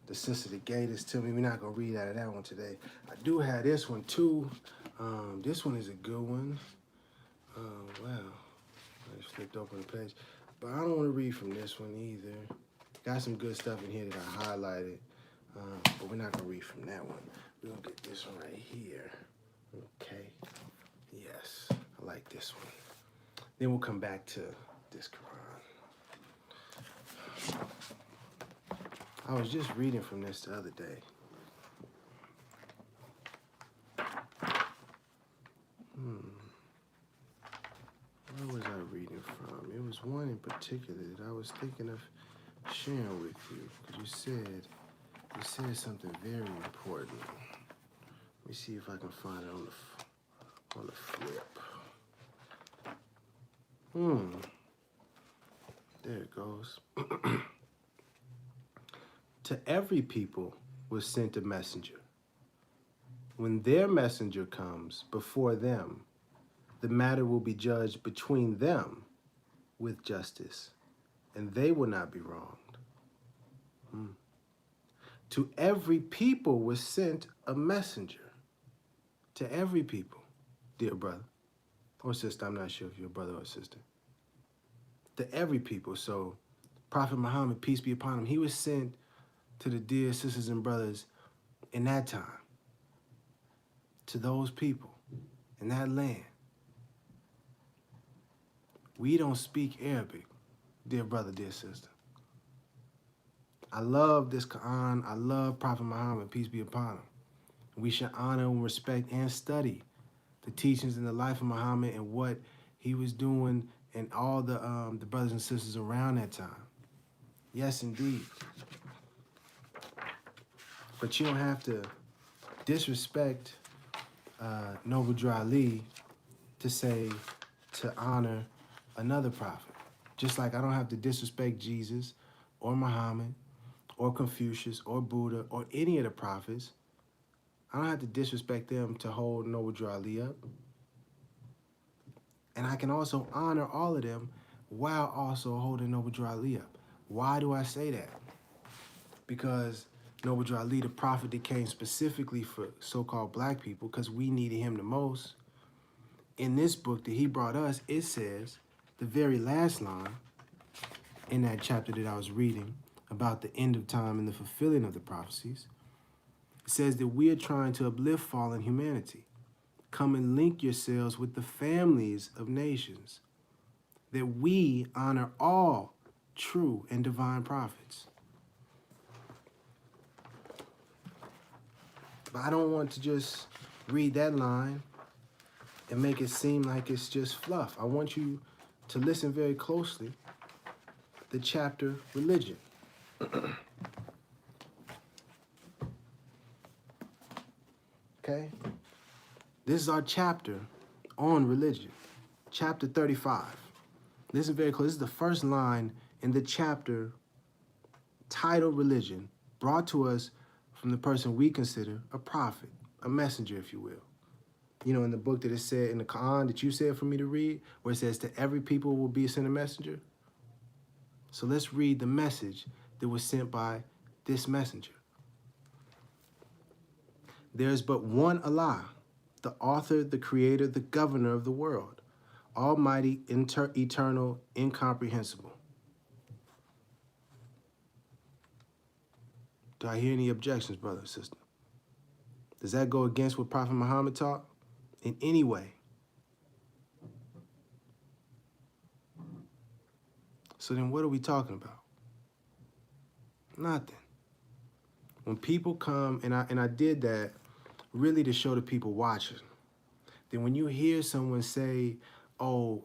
the sister that gave this to me. We're not gonna read out of that one today. I do have this one too. This one is a good one. Wow. I just flipped open the page. But I don't want to read from this one either. Got some good stuff in here that I highlighted. But we're not gonna read from that one. We're gonna get this one right here. Okay. Yes. I like this one. Then we'll come back to this Quran. I was just reading from this the other day. Where was I reading from? It was one in particular that I was thinking of sharing with you, because you said something very important. Let me see if I can find it on the flip. There it goes. To every people was sent a messenger. When their messenger comes before them, the matter will be judged between them with justice, and they will not be wronged. To every people was sent a messenger. To every people, dear brother or sister. I'm not sure if you're a brother or a sister. To every people. So Prophet Muhammad, peace be upon him, he was sent to the dear sisters and brothers in that time, to those people in that land. We don't speak Arabic, dear brother, dear sister. I love this Quran. I love Prophet Muhammad, peace be upon him. We should honor and respect and study the teachings in the life of Muhammad and what he was doing and all the brothers and sisters around that time. Yes, indeed. But you don't have to disrespect Noble Drew Ali to honor another prophet. Just like I don't have to disrespect Jesus or Muhammad or Confucius or Buddha or any of the prophets. I don't have to disrespect them to hold Noble Drew Ali up. And I can also honor all of them while also holding Noble Drew Ali up. Why do I say that? Because Noble Drew Ali, the prophet that came specifically for so-called black people, because we needed him the most. In this book that he brought us, it says, the very last line in that chapter that I was reading about the end of time and the fulfilling of the prophecies, it says that we are trying to uplift fallen humanity. Come and link yourselves with the families of nations, that we honor all true and divine prophets. But I don't want to just read that line and make it seem like it's just fluff. I want you to listen very closely. The chapter, religion. Okay? This is our chapter on religion. Chapter 35. Listen very close. This is the first line in the chapter titled Religion, brought to us from the person we consider a prophet, a messenger, if you will. You know, in the book that it said in the Quran that you said for me to read, where it says to every people will be sent a messenger. So let's read the message that was sent by this messenger. There is but one Allah, the author, the creator, the governor of the world, almighty, eternal, incomprehensible. Do I hear any objections, brother and sister? Does that go against what Prophet Muhammad taught in any way? So then what are we talking about? Nothing. When people come, and I did that really to show the people watching, then when you hear someone say, oh,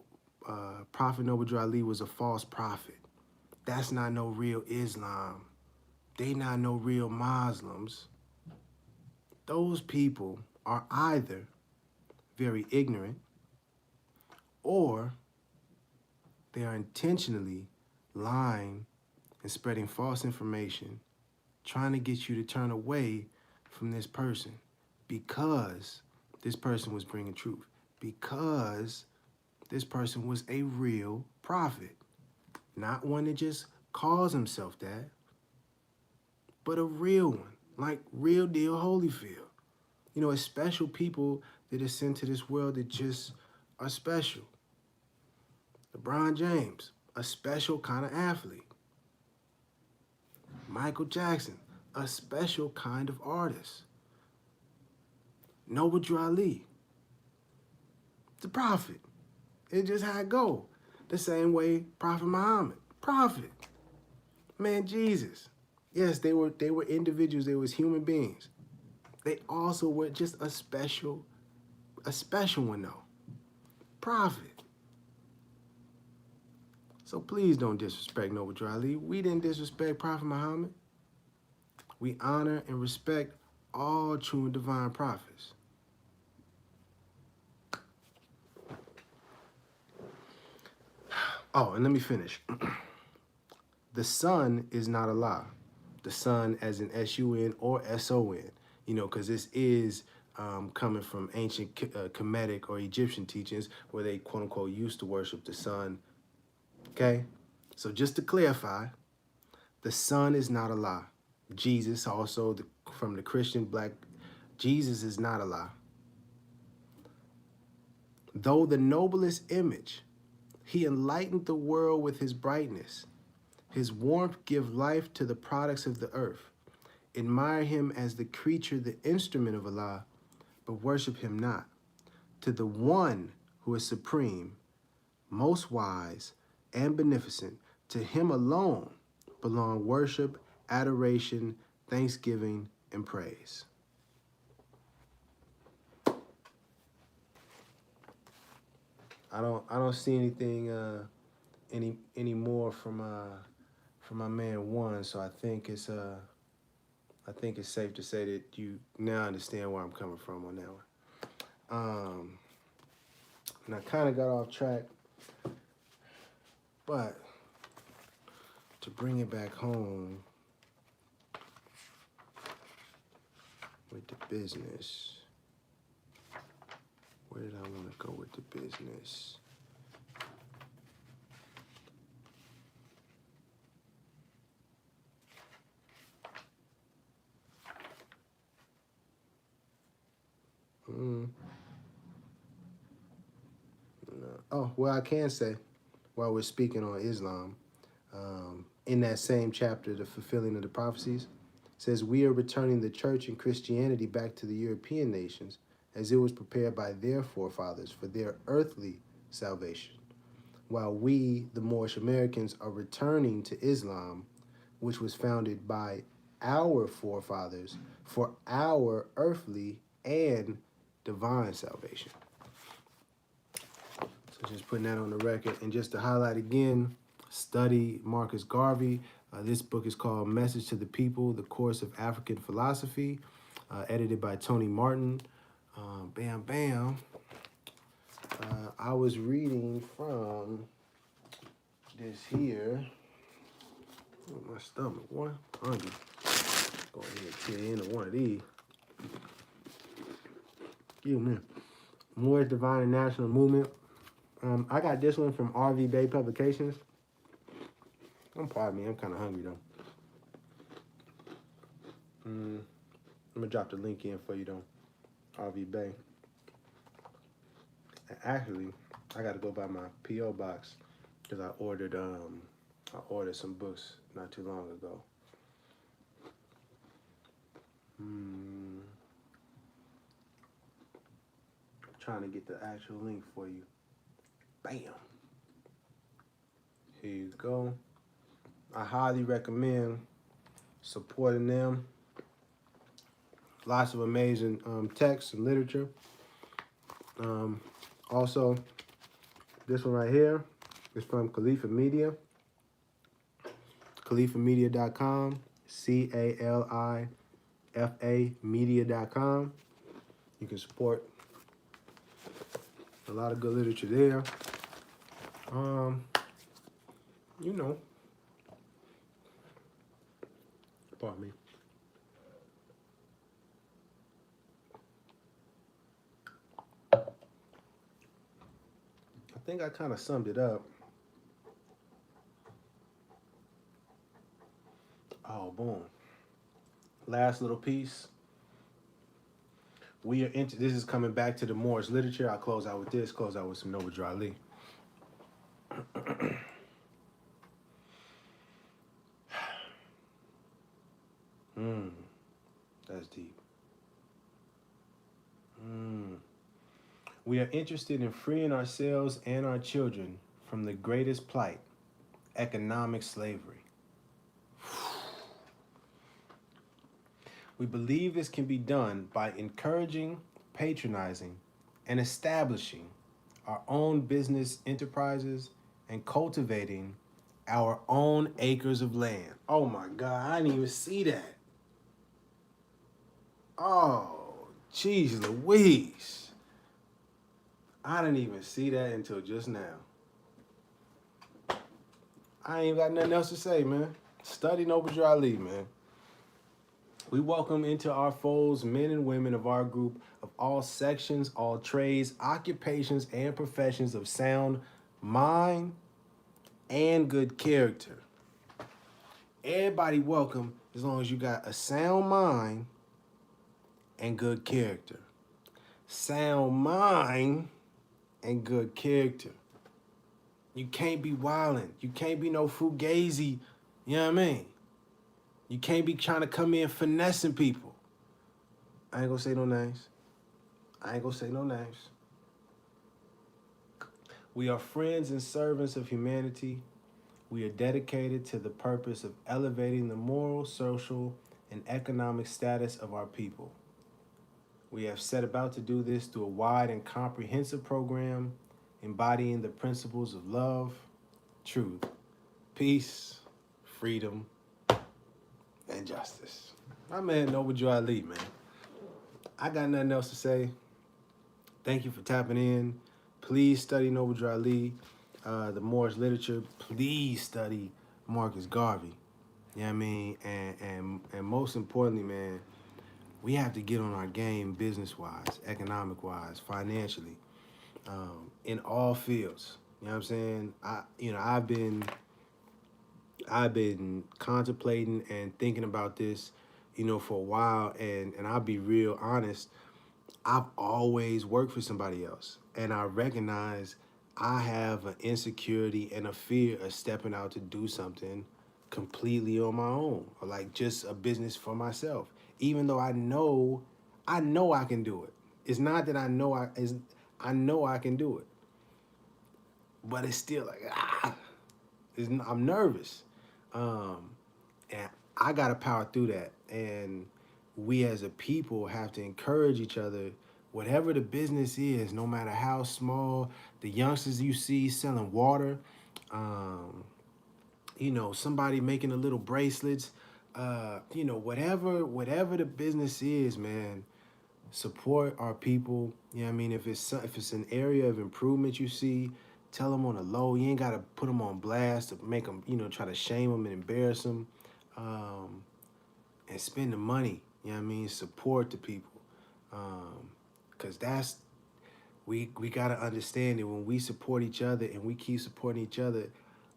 Prophet Noble Drew Ali was a false prophet, that's not no real Islam. they not no real Muslims, those people are either very ignorant or they are intentionally lying and spreading false information, trying to get you to turn away from this person because this person was bringing truth, because this person was a real prophet, not one that just calls himself that, but a real one, like real deal Holyfield. You know, it's special people that are sent to this world that just are special. LeBron James, a special kind of athlete. Michael Jackson, a special kind of artist. Noble Drew Ali, the prophet. It's just how it go. The same way Prophet Muhammad, prophet. Man, Jesus. Yes, they were individuals, they was human beings. They also were just a special one though. Prophet. So please don't disrespect Noble Drew Ali. We didn't disrespect Prophet Muhammad. We honor and respect all true and divine prophets. Oh, and let me finish. The sun is not Allah. The sun as in S-U-N or S-O-N, you know, because this is coming from ancient Kemetic or Egyptian teachings where they, quote unquote, used to worship the sun. Okay? So just to clarify, the sun is not Allah. Jesus also, from the Christian black, Jesus is not Allah. Though the noblest image, he enlightened the world with his brightness. His warmth give life to the products of the earth. Admire him as the creature, the instrument of Allah, but worship him not. To the one who is supreme, most wise, and beneficent, to him alone belong worship, adoration, thanksgiving, and praise. I don't see anything any more from my man One, so I think it's safe to say that you now understand where I'm coming from on that one. And I kind of got off track, but to bring it back home with the business, where did I want to go with the business? No. Oh, well, I can say, while we're speaking on Islam, in that same chapter, the fulfilling of the prophecies, says, we are returning the church and Christianity back to the European nations as it was prepared by their forefathers for their earthly salvation, while we, the Moorish Americans, are returning to Islam, which was founded by our forefathers for our earthly and divine salvation. So just putting that on the record. And just to highlight again, study Marcus Garvey. This book is called Message to the People, The Course of African Philosophy, edited by Tony Martin. Bam, bam. I was reading from this here. Oh, my stomach, what? Hungry. Go ahead and get into one of these. Excuse me. Moorish Divine and National Movement. I got this one from RV Bay Publications. Pardon me, I'm kind of hungry though. I'm gonna drop the link in for you though. RV Bay. And actually, I gotta go by my PO box because I ordered some books not too long ago. Trying to get the actual link for you. Bam. Here you go. I highly recommend supporting them. Lots of amazing texts and literature. Also, this one right here is from Khalifa Media. KhalifaMedia.com. CALIFA media.com. You can support a lot of good literature there. Um, you know, pardon me. I think I kind of summed it up. Oh, boom. Last little piece. We are into this is coming back to the Moorish literature. I'll close out with this, close out with some Noble Drew Ali. That's deep. We are interested in freeing ourselves and our children from the greatest plight, economic slavery. We believe this can be done by encouraging, patronizing, and establishing our own business enterprises and cultivating our own acres of land. Oh my God, I didn't even see that. Oh, jeez Louise. I didn't even see that until just now. I ain't got nothing else to say, man. Study Noble Drew Ali, man. We welcome into our folds men and women of our group of all sections, all trades, occupations, and professions of sound mind and good character. Everybody welcome as long as you got a sound mind and good character. Sound mind and good character. You can't be wildin'. You can't be no fugazi. You know what I mean? You can't be trying to come in finessing people. I ain't gonna say no names. We are friends and servants of humanity. We are dedicated to the purpose of elevating the moral, social, and economic status of our people. We have set about to do this through a wide and comprehensive program embodying the principles of love, truth, peace, freedom, and justice. My man Noble Drew Ali, man. I got nothing else to say. Thank you for tapping in. Please study Noble Drew Ali, the Moorish literature. Please study Marcus Garvey. You know what I mean? And most importantly, man, we have to get on our game business-wise, economic-wise, financially, in all fields. You know what I'm saying? I've been contemplating and thinking about this, for a while, and I'll be real honest. I've always worked for somebody else, and I recognize I have an insecurity and a fear of stepping out to do something completely on my own, or like just a business for myself. Even though I know I can do it. It's not that I know I can do it, but it's still like I'm nervous, and I gotta power through that. And we as a people have to encourage each other. Whatever the business is, no matter how small, the youngsters you see selling water, somebody making the little bracelets, whatever the business is, man, support our people. You know what I mean? If it's an area of improvement you see, tell them on the low. You ain't got to put them on blast to make them, try to shame them and embarrass them, and spend the money. You know what I mean? Support the people. Because we got to understand that when we support each other and we keep supporting each other,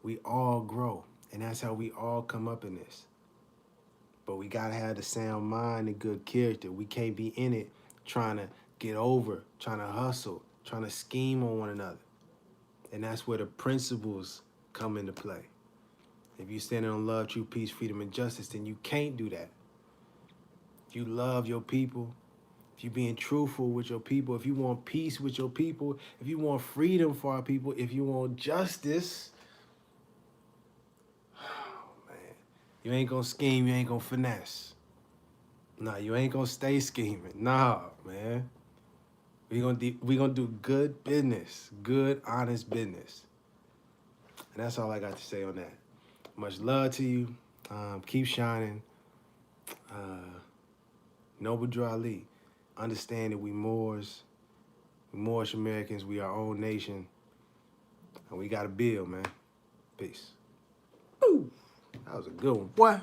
we all grow. And that's how we all come up in this. But we got to have the sound mind and good character. We can't be in it trying to get over, trying to hustle, trying to scheme on one another. And that's where the principles come into play. If you're standing on love, truth, peace, freedom, and justice, then you can't do that. If you love your people, if you're being truthful with your people, if you want peace with your people, if you want freedom for our people, if you want justice, man, you ain't gonna scheme, you ain't gonna finesse. Nah, you ain't gonna stay scheming. Nah, man. We gonna do good business, good, honest business. And that's all I got to say on that. Much love to you. Keep shining. Noble Drew Ali. Understand that we Moors Americans, we our own nation, and we got to build, man. Peace. Ooh, that was a good one, boy.